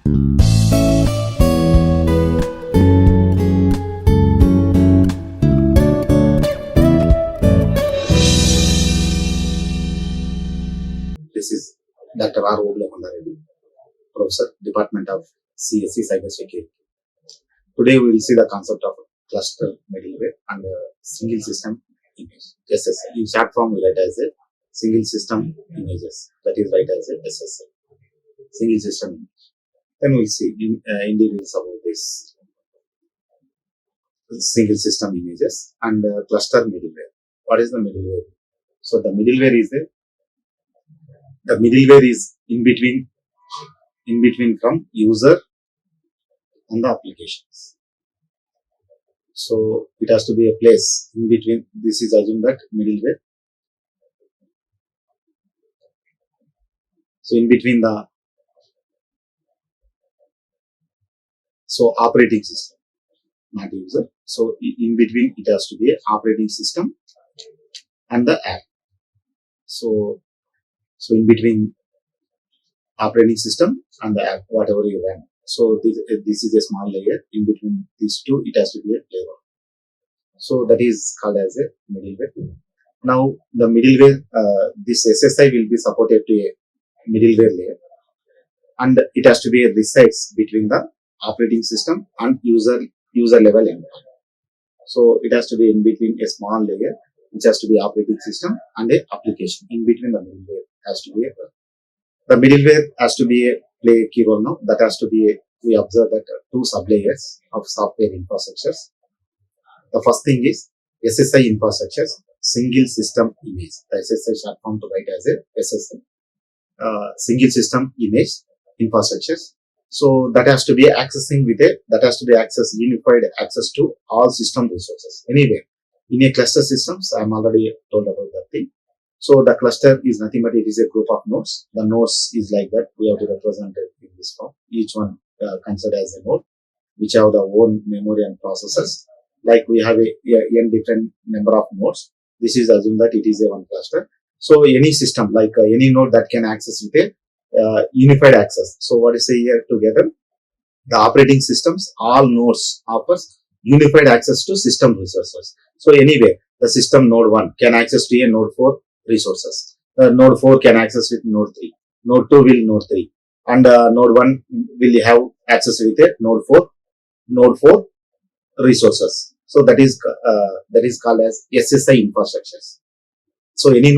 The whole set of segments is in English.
This is Dr. R. Obulakonda Reddy, Professor, Department of CSE Cybersecurity. Today we will see the concept of cluster middleware and single system image. SSI. In short form, we write as a single system images. That is write as a SSI. Single system image. Then we will see in details about this single system images and cluster middleware. What is the middleware? So the middleware is in between from user and the applications. So it has to be a place in between. This is assumed that middleware. So in between the operating system, not user. So in between it has to be an operating system and the app. So in between operating system and the app, whatever you run. So this is a small layer. In between these two, it has to be a layer. So that is called as a middleware. Now the middleware, this SSI will be supported to a middleware layer, and it has to be a resides between the operating system and user level endpoint. So it has to be in between a small layer, which has to be operating system and a application. In between the middleware has to be the middleware has to be play a key role now. That has to be we observe that two sublayers of software infrastructures. The first thing is SSI infrastructures, single system image. The SSI short form to write as a SSI, single system image infrastructures. So that has to be accessing unified access to all system resources anywhere. In a cluster systems, I am already told about that thing. So the cluster is nothing but it is a group of nodes. The nodes is like that. We have to represent it in this form. Each one considered as a node, which have their own memory and processors. Like we have a different number of nodes. This is assumed that it is a one cluster. So any system, like any node that can access with a unified access. So what is say here together? The operating systems, all nodes offers unified access to system resources. So anyway, the system node 1 can access to a node 4 resources. Node 4 can access with node 3. Node 2 will node 3. And node 1 will have access with a node 4 resources. So that is called as SSI infrastructures. So any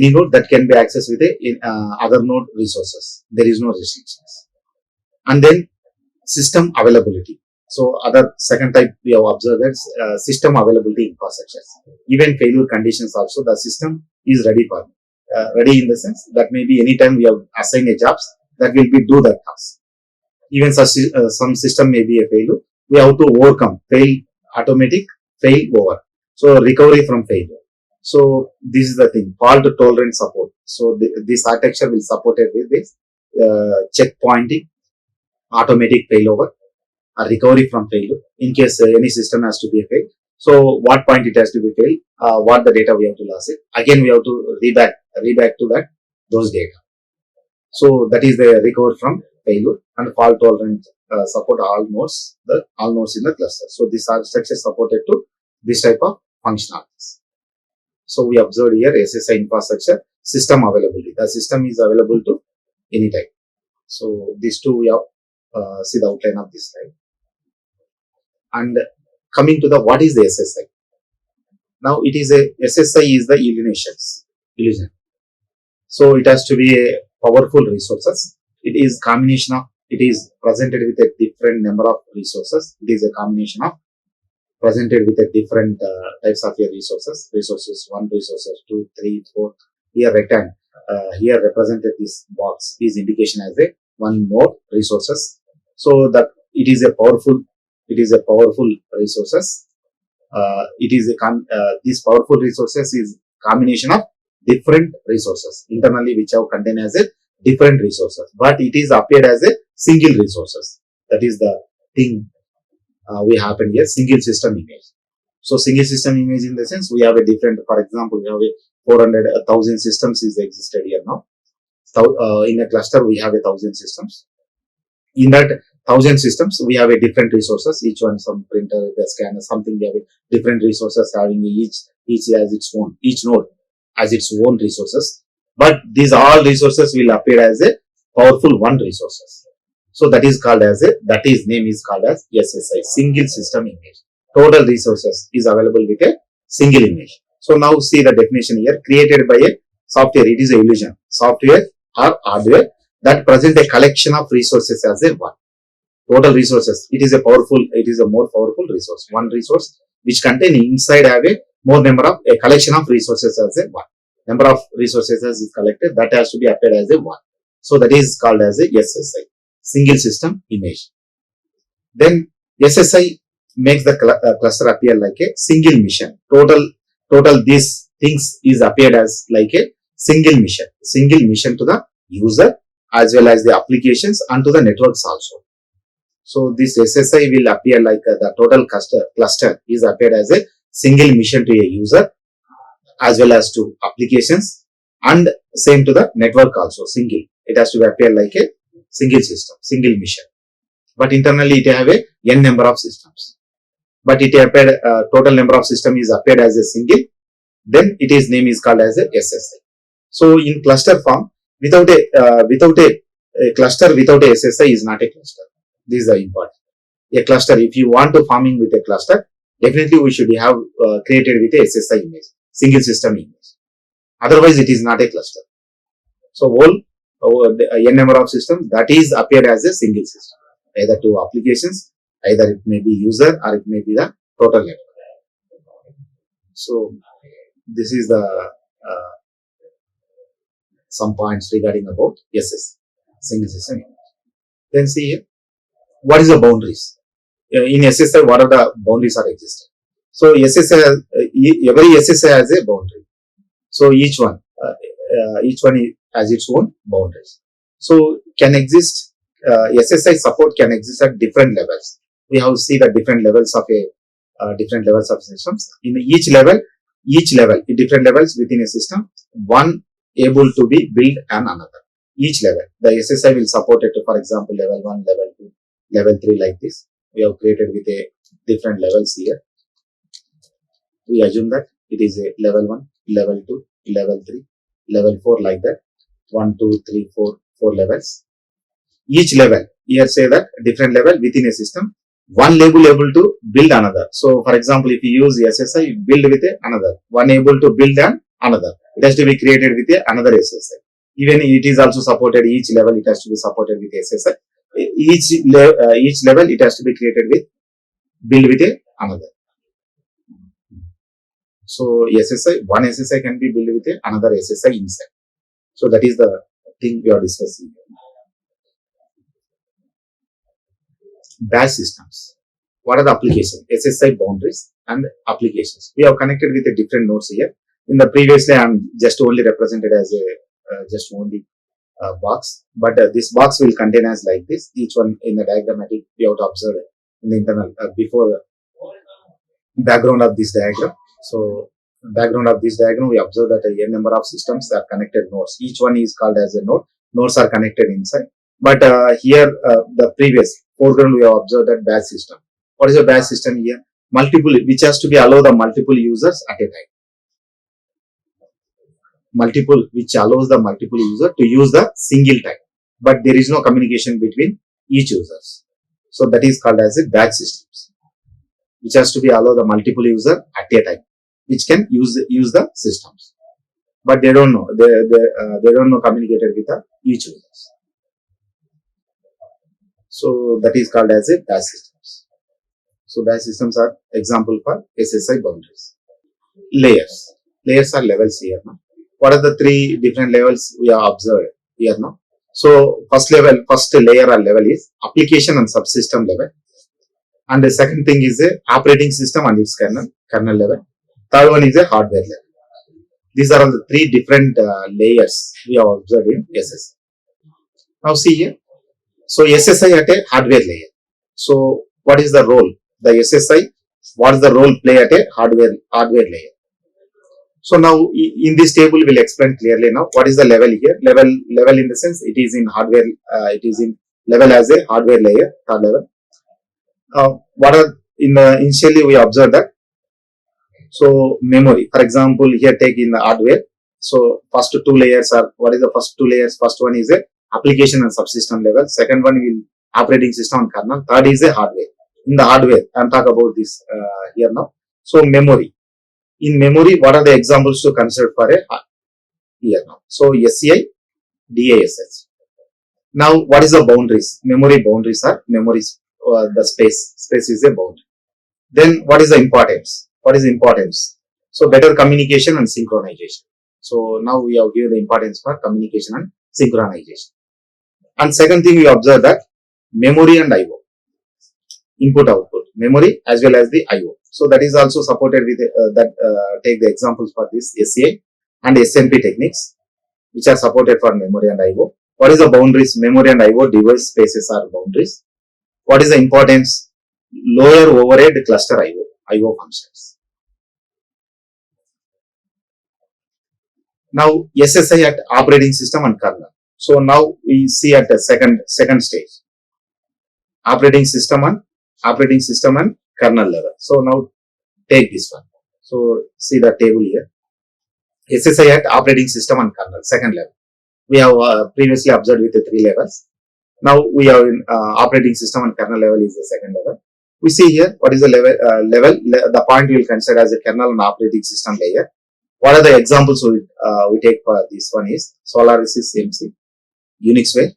node that can be accessed with other node resources. There is no restrictions. And then system availability. So other second type we have observed is system availability infrastructures. Even failure conditions also, the system is ready for ready in the sense that maybe anytime we have assigned a jobs that will be do that task. Even some system may be a failure. We have to overcome fail over. So recovery from failure. So this is the thing, fault tolerant support. So this architecture will support it with this checkpointing, automatic failover, or recovery from failure in case any system has to be a fail. So what point it has to be failed, what the data we have to lose it. Again we have to reback to those data. So that is the recovery from failure and fault tolerant support all nodes in the cluster. So this architecture supported to this type of functionalities. So we observed here SSI infrastructure, system availability. The system is available to any type. So these two we have see the outline of this slide. And coming to the what is the SSI? Now it is SSI is the illusion. So it has to be a powerful resources. It is combination of, it is presented with a different number of resources. It is a combination of presented with a different types of resources. Resources 1, resources 2, 3, 4. Here written, here represented this box is indication as a one node resources. So that it is a powerful resources. These powerful resources is combination of different resources internally which have contained as a different resources, but it is appeared as a single resources. That is the thing we happen here, single system image. So single system image in the sense we have a different, for example, we have a 1,000 systems is existed here now. So in a cluster we have 1,000 systems. In that 1,000 systems, we have a different resources. Each one, some printer, the scanner, something. We have a different resources having each as its own, each node as its own resources. But these all resources will appear as a powerful one resources. So that is called as name is called as SSI, single system image. Total resources is available with a single image. So now see the definition here, created by a software. It is a illusion. Software or hardware that present a collection of resources as a one. Total resources. It is a more powerful resource. One resource which contain inside have a more number of a collection of resources as a one. Number of resources as is collected, that has to be appeared as a one. So that is called as a SSI, single system image. Then SSI makes the cluster appear like a single mission. Total these things is appeared as like a single mission to the user as well as the applications and to the networks also. So this SSI will appear like the total cluster is appeared as a single mission to a user as well as to applications, and same to the network also, single. It has to appear like a single system, single mission. But internally it have a n number of systems. But it appeared total number of system is appeared as a single. Then its name is called as a SSI. So in cluster form, without a cluster without a SSI is not a cluster. These are important. A cluster, if you want to farming with a cluster, definitely we should have created with a SSI image, single system image. Otherwise, it is not a cluster. So the n number of systems that is appeared as a single system, either to applications, either it may be user or it may be the total network. So this is the some points regarding about SSI, single system image. Then see here, what is the boundaries? In SSI, what are the boundaries are existing? So SSI, every SSI has a boundary. So each one has its own boundaries. So can exist, SSI support can exist at different levels. We have to see the different levels of different levels of systems. In each level, in different levels within a system, one able to be built and another. Each level, the SSI will support it to, for example, level 1, level 2, level 3 like this. We have created with a different levels here. We assume that it is a level 1, level 2, level 3, level 4 like that. 1, 2, 3, 4 levels. Each level, here say that different level within a system, one label able to build another. So for example, if you use SSI, build with another, one able to build another. It has to be created with another SSI. Even it is also supported, each level it has to be supported with SSI. Each level it has to be created with, build with another. So SSI, one SSI can be built with another SSI inside. So that is the thing we are discussing. Batch systems. What are the applications? SSI boundaries and applications. We have connected with a different nodes here. In the previously, I am just only represented as a box, but this box will contain as like this. Each one in the diagrammatic we have to observe in the internal before background of this diagram. So background of this diagram, we observe that a n number of systems are connected nodes. Each one is called as a node. Nodes are connected inside. But here the previous foreground we have observed that batch system. What is a batch system here? Multiple, which has to be allow the multiple users at a time. Which allows the multiple user to use the single time, but there is no communication between each users. So that is called as a batch systems, which has to be allow the multiple user at a time, which can use the systems, but they don't know they don't know communicated with each users. So that is called as a batch systems. So batch systems are example for SSI boundaries. Layers are levels here now. What are the three different levels we have observed here now? So first layer or level is application and subsystem level, and the second thing is a operating system and its kernel level. Third one is a hardware level. These are the three different layers we have observed in SSI. Now see here. So SSI at a hardware layer. So what is the role? The SSI, what is the role play at a hardware layer? So now in this table we'll explain clearly now what is the level here. Level in the sense it is in hardware, it is in level as a hardware layer, third level. What are initially we observed that. So memory, for example, here take in the hardware. So first two layers are, what is the first two layers? First one is a application and subsystem level. Second one will operating system and kernel. Third is a hardware. In the hardware, I'm talking about this here now. So memory. In memory, what are the examples to consider for a here now? So SCI, DASS. Now, what is the boundaries? Memory boundaries are memories. The space is a boundary. Then, what is the importance? What is the importance? So, better communication and synchronization. So, now we have given the importance for communication and synchronization. And second thing, we observe that memory and I/O, input output, memory as well as the I/O. So, that is also supported with take the examples for this SCI and SMP techniques, which are supported for memory and I/O. What is the boundaries? Memory and I/O device spaces are boundaries. What is the importance? Lower overhead cluster I/O functions. Now SSI at operating system and kernel. So now we see at the second stage, operating system and kernel level. So now take this one. So see the table here. SSI at operating system and kernel, second level. We have previously observed with the 3 levels. Now we have in operating system and kernel level is the second level. We see here what is the level. The point we will consider as a kernel and operating system layer. What are the examples we take for this one is Solaris MC, Unixware,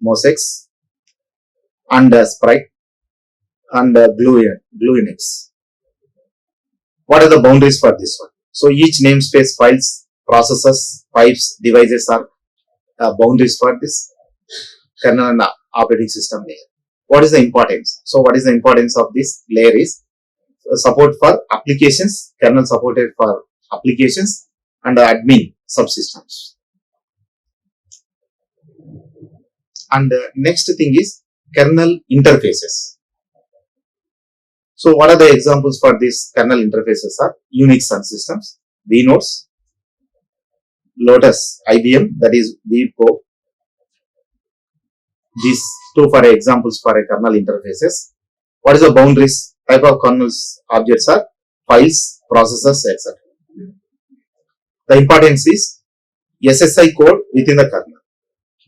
Mosaics, and Sprite, and GlueUnix. What are the boundaries for this one? So each namespace, files, processes, pipes, devices are boundaries for this kernel and operating system layer. What is the importance? So what is the importance of this layer is support for applications, kernel supported for applications and admin subsystems. And next thing is kernel interfaces. So what are the examples for these kernel interfaces are Unix subsystems, vNodes, Lotus, IBM, that is vPro. These two for examples for a kernel interfaces. What is the boundaries? Type of kernels objects are files, processes, etc. The importance is SSI code within the kernel.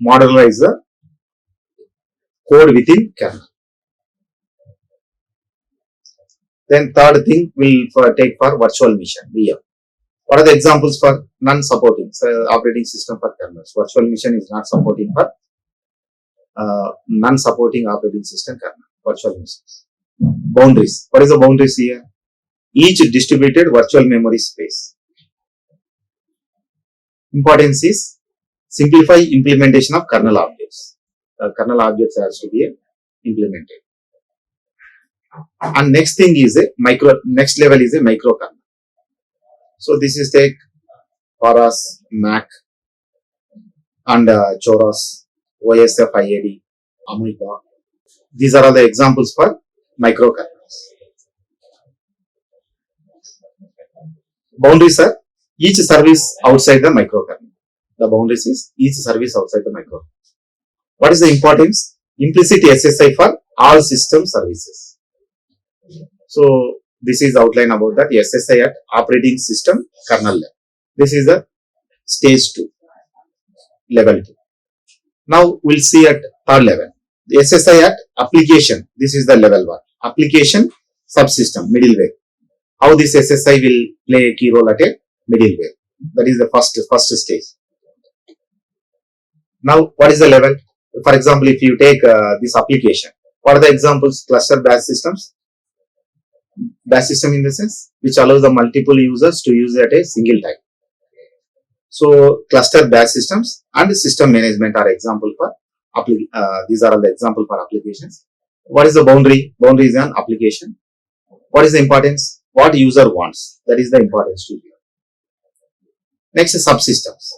Modularize the code within kernel. Then third thing we'll take for virtual machine, VM. What are the examples for non-supporting operating system for kernels? Virtual machine is not supporting for non-supporting operating system kernel. Virtual machines. Boundaries. What is the boundaries here? Each distributed virtual memory space. Importance is simplify implementation of kernel objects. Kernel objects has to be implemented. And next thing is next level is a micro kernel. So this is take Paras, Mac, and Choros, OSF, IAD, Amoeba. These are all the examples for microkernels. Boundaries are each service outside the microkernel. The boundaries is each service outside the microkernel. What is the importance? Implicit SSI for all system services. So this is outline about that SSI at operating system kernel level. This is the stage 2, level 2. Now we'll see at third level. The SSI at application. This is the level 1. Application subsystem, middleware. How this SSI will play a key role at a middleware. That is the first stage. Now what is the level? For example, if you take this application, what are the examples? Cluster bash systems. Bash system in the sense which allows the multiple users to use at a single time. So cluster bash systems and system management are example for these are all the example for applications. What is the boundary? Boundary is an application. What is the importance? What user wants. That is the importance to you. Next is subsystems.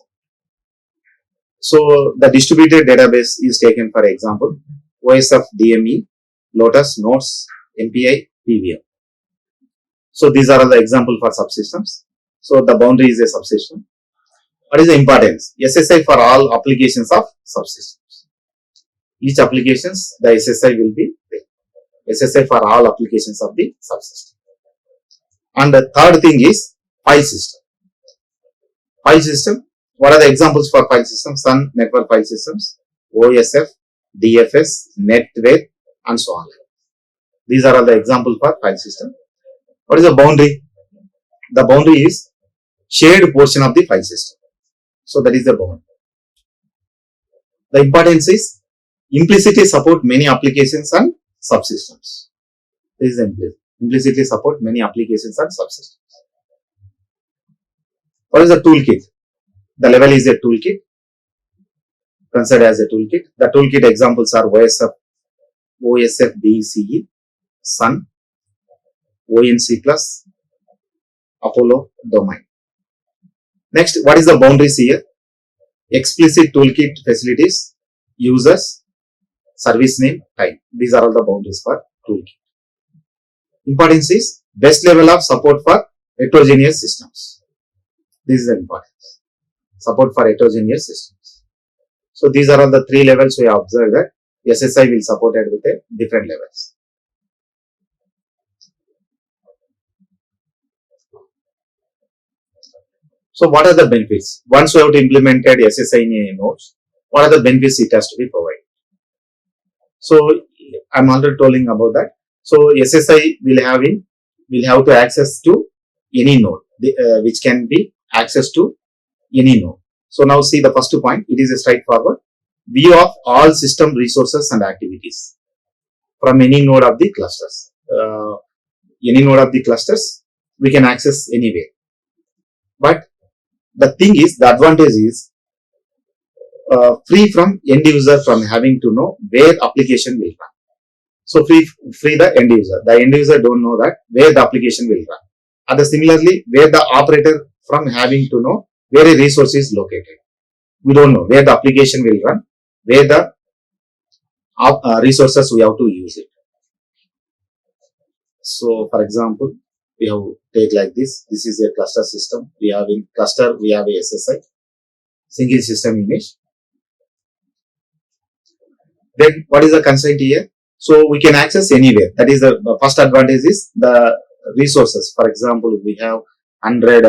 So the distributed database is taken for example OSF, DME, Lotus, Nodes, MPI, PVM. So these are all the example for subsystems. So the boundary is a subsystem. What is the importance? SSI for all applications of subsystems. Each applications, the SSI will be there. SSI for all applications of the subsystem. And the third thing is file system. File system, what are the examples for file systems? Sun network file systems, OSF, DFS, NetWare, and so on. These are all the examples for file system. What is the boundary? The boundary is shared portion of the file system. So that is the boundary. The importance is implicitly support many applications and subsystems. This is the implicitly support many applications and subsystems. What is the toolkit? The level is a toolkit. Considered as a toolkit. The toolkit examples are OSF DCE, Sun, ONC+, Apollo, Domain. Next, what is the boundaries here? Explicit toolkit facilities, users, service name, type. These are all the boundaries for toolkit. Importance is best level of support for heterogeneous systems. This is the importance. Support for heterogeneous systems. So these are all the three levels we observed that SSI will support it with a different levels. So what are the benefits? Once we have implemented SSI in a nodes, what are the benefits it has to be provided? So I'm already telling about that. So SSI will have to access to any node, which can be access to any node. So now see the first point. It is a straightforward view of all system resources and activities from any node of the clusters. Any node of the clusters we can access anywhere. But the thing is, the advantage is free from end user from having to know where application will run. So free the end user. The end user don't know that where the application will run. And similarly, where the operator from having to know where a resource is located. We don't know where the application will run, where the resources we have to use it. So for example, we have take like this. This is a cluster system. We have in cluster, we have a SSI, single system image. Then what is the constraint here? So we can access anywhere. That is the first advantage is the resources. For example, we have 100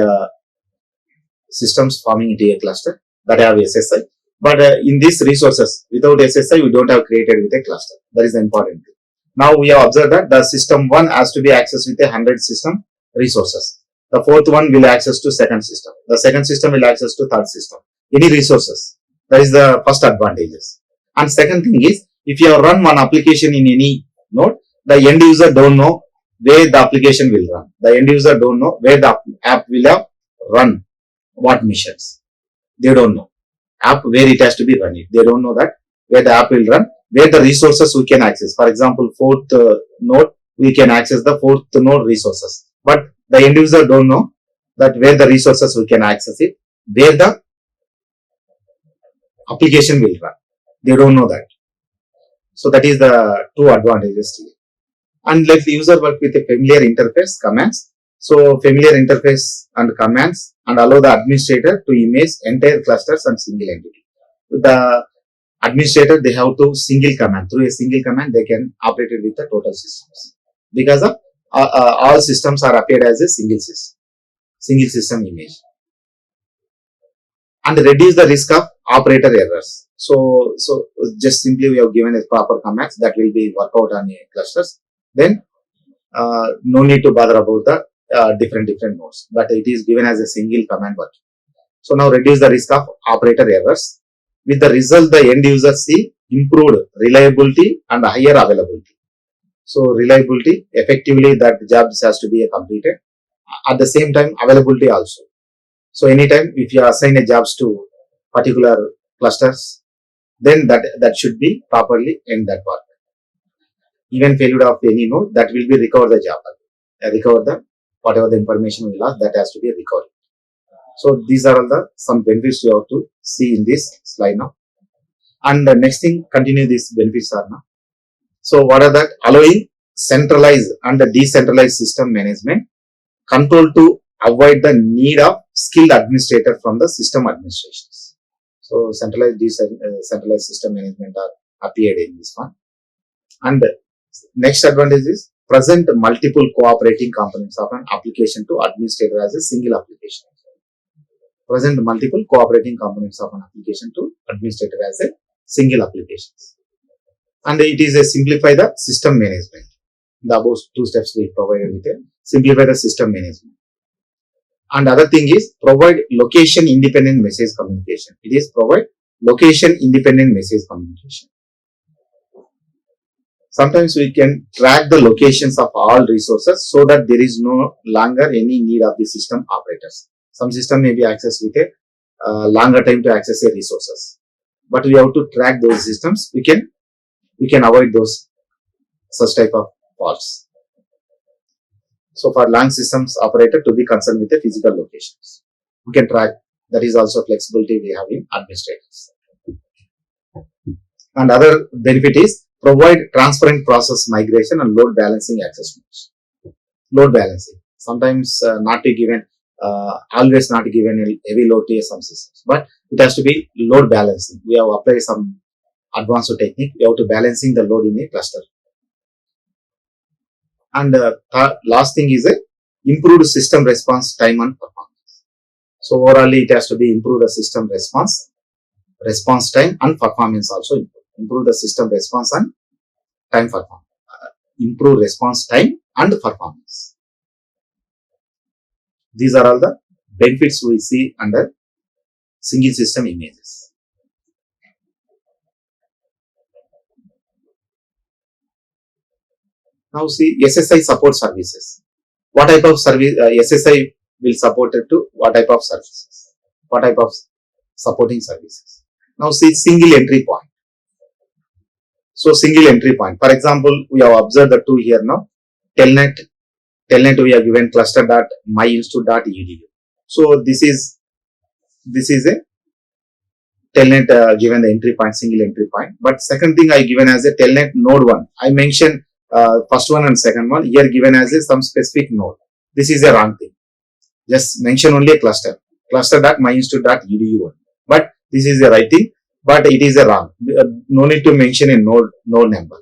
systems forming into a cluster that have SSI. But in these resources, without SSI, we don't have created with a cluster. That is the important thing. Now we have observed that the system 1 has to be accessed with a 100 system resources. The fourth one will access to second system. The second system will access to third system. Any resources. That is the first advantages. And second thing is, if you have run one application in any node, the end user don't know where the application will run. The end user don't know where the app will have run, what missions. They don't know. App where it has to be run. They don't know that where the app will run, where the resources we can access. For example, fourth node, we can access the fourth node resources. But the end user don't know that where the resources we can access it, where the application will run. They don't know that. So that is the two advantages here. And let the user work with a familiar interface commands. So familiar interface and commands and allow the administrator to image entire clusters and single entity. The administrator, they have to single command. Through a single command, they can operate it with the total systems. Because of all systems are appeared as a single system image. And reduce the risk of operator errors. So just simply we have given a proper commands that will be work out on a clusters. Then no need to bother about the different nodes, but it is given as a single command working. So now reduce the risk of operator errors. With the result, the end user see improved reliability and higher availability. So reliability, effectively that jobs has to be completed. At the same time, availability also. So anytime if you assign a jobs to particular clusters, then that should be properly end that work. Even failure of any node, that will be recover the job. Recover the whatever the information we lost, that has to be recovered. So these are all the some benefits you have to see in this slide now. And the next thing, continue these benefits are now. So what are that? Allowing centralized and the decentralized system management, control to avoid the need of skilled administrator from the system administrations. So centralized, decentralized system management are appeared in this one. And next advantage is present multiple cooperating components of an application to administrator as a single application. Present multiple cooperating components of an application to administrator as a single application. And it is a simplify the system management. The above two steps we provided with a simplify the system management. And other thing is provide location independent message communication. It is provide location independent message communication. Sometimes we can track the locations of all resources so that there is no longer any need of the system operators. Some system may be accessed with a longer time to access a resources, but we have to track those systems. We can avoid those such type of faults. So for long systems operator to be concerned with the physical locations, we can track. That is also flexibility we have in administrators. And other benefit is provide transparent process migration and load balancing access modes. Load balancing sometimes not given, always not given a heavy load to some systems, but it has to be load balancing. We have applied some advanced technique. We have to balancing the load in a cluster. And last thing is a improved system response time and performance. So overall, it has to be improve the system response time and performance also improve the system response and time performance. Improve response time and performance. These are all the benefits we see under single system images. Now see SSI support services. What type of service SSI will support it to what type of services? What type of supporting services? Now see single entry point. So single entry point. For example, we have observed the two here now. Telnet we have given cluster.myinstitute.edu. So this is a Telnet given the entry point, single entry point. But second thing I given as a Telnet node 1. I mentioned first one and second one here given as a some specific node. This is a wrong thing. Just mention only a cluster. Cluster.myinstitute.edu. But this is the right thing. But it is a wrong. No need to mention a node number.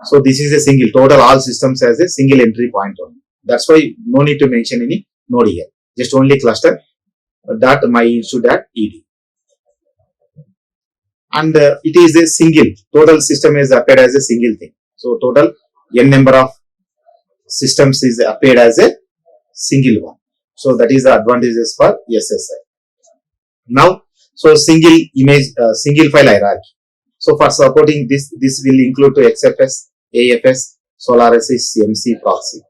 So this is a single. Total all systems as a single entry point only. That's why no need to mention any node here. Just only cluster.myinstitute.edu. And it is a single. Total system is appeared as a single thing. So total n number of systems is appeared as a single one. So that is the advantages for SSI. Now, so single image, single file hierarchy. So for supporting this will include to XFS, AFS, Solaris, MC proxy.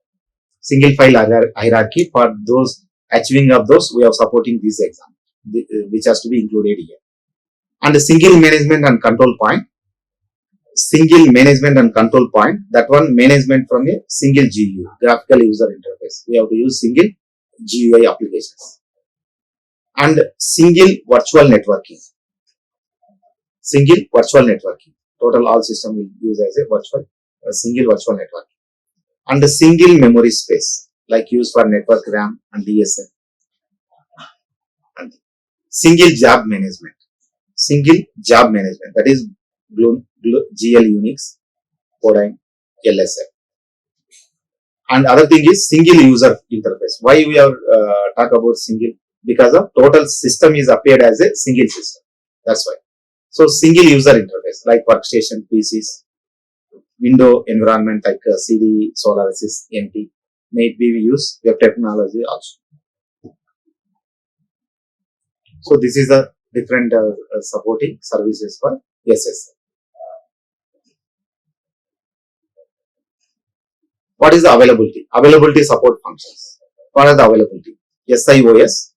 Single file hierarchy for those achieving of those we are supporting this example, which has to be included here. And the single management and control point. Single management and control point. That one management from a single GUI, graphical user interface. We have to use single GUI applications. And single virtual networking. Single virtual networking. Total all system will use as a single virtual networking. And the single memory space, like used for network RAM and DSL. And single job management. Single job management. That is GL Unix, Codine, LSL. And other thing is single user interface. Why we have talk about single? Because of total system is appeared as a single system. That's why. So single user interface like workstation, PCs, window environment like CD, Solaris, NT may be used web technology also. So this is the different supporting services for SSI. What is the availability? Availability support functions. What are the availability? SIOS,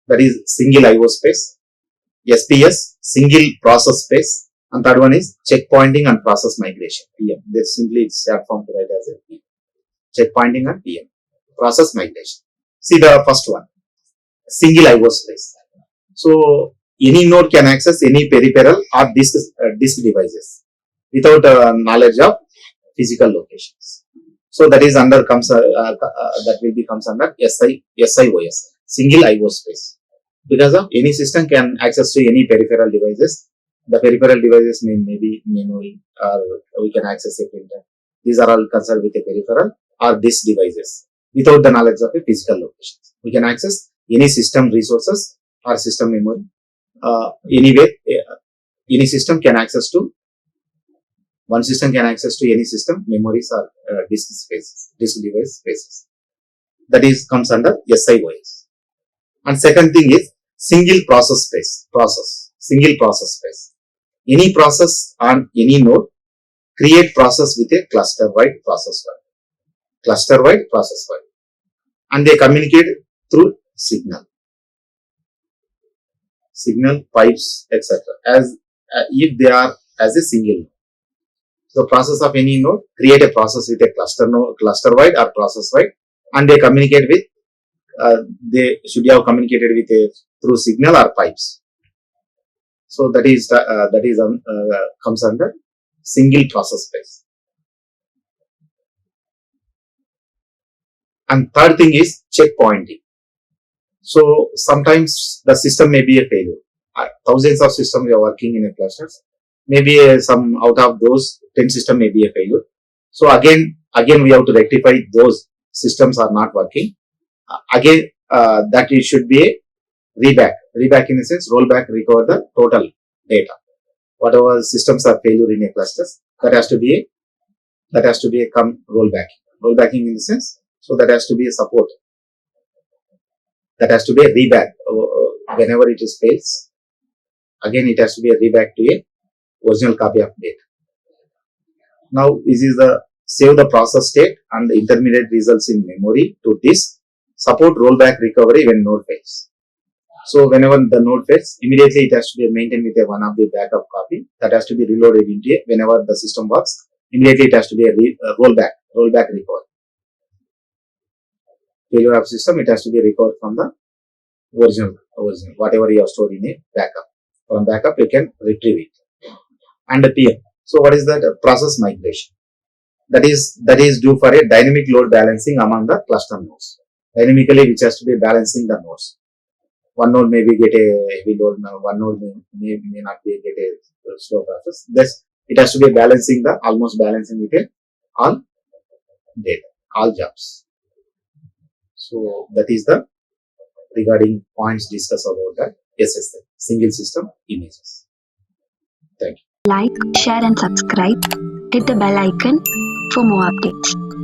that is single IO space. SPS, single process space. And third one is checkpointing and process migration. PM. They simply it's short form to write as a PM. Checkpointing and PM. Process migration. See the first one. Single IO space. So any node can access any peripheral or disk devices without knowledge of physical locations. So that is under comes that will be comes under SIOS, single IO space. Because of any system can access to any peripheral devices The peripheral devices may be memory, or we can access a printer. These are all concerned with a peripheral or disk devices without the knowledge of a physical location. We can access any system resources or system memory. Anyway, any system can access to, one system can access to any system memories or disk spaces, disk device spaces. That is comes under SIOS. And second thing is single process space. Single process space. Any process on any node create process with a cluster-wide process file. Cluster-wide process file. And they communicate through signal, pipes, etc. As if they are as a single node. So process of any node create a process with a cluster-wide or process-wide, and they communicate with, they should have communicated with a through signal or pipes. So that is comes under single process space. And third thing is checkpointing. So sometimes the system may be a failure. Thousands of systems we are working in a clusters. Maybe some out of those 10 systems may be a failure. So again we have to rectify those systems are not working. Again, that it should be a reback. Reback in the sense, rollback, recover the total data. Whatever systems are failure in a clusters, that has to be a rollback. Rollbacking in the sense, so that has to be a support. That has to be a reback. Whenever it is fails, again it has to be a reback to a original copy of data. Now this is the save the process state and the intermediate results in memory to disk. Support rollback recovery when node fails. So whenever the node fails, immediately it has to be maintained with a one of the backup copy that has to be reloaded into a, whenever the system works, immediately it has to be a rollback recovery. Failure of system, it has to be recovered from the original, whatever you have stored in a backup. From backup, you can retrieve it. And the PM. So what is that? Process migration. That is due for a dynamic load balancing among the cluster nodes. Dynamically, which has to be balancing the nodes. One node may be get a heavy load, one node may not be get a slow process. Thus, it has to be almost balancing with all data, all jobs. So that is the regarding points discussed about that SSI, single system images. Thank you. Like, share and subscribe. Hit the bell icon for more updates.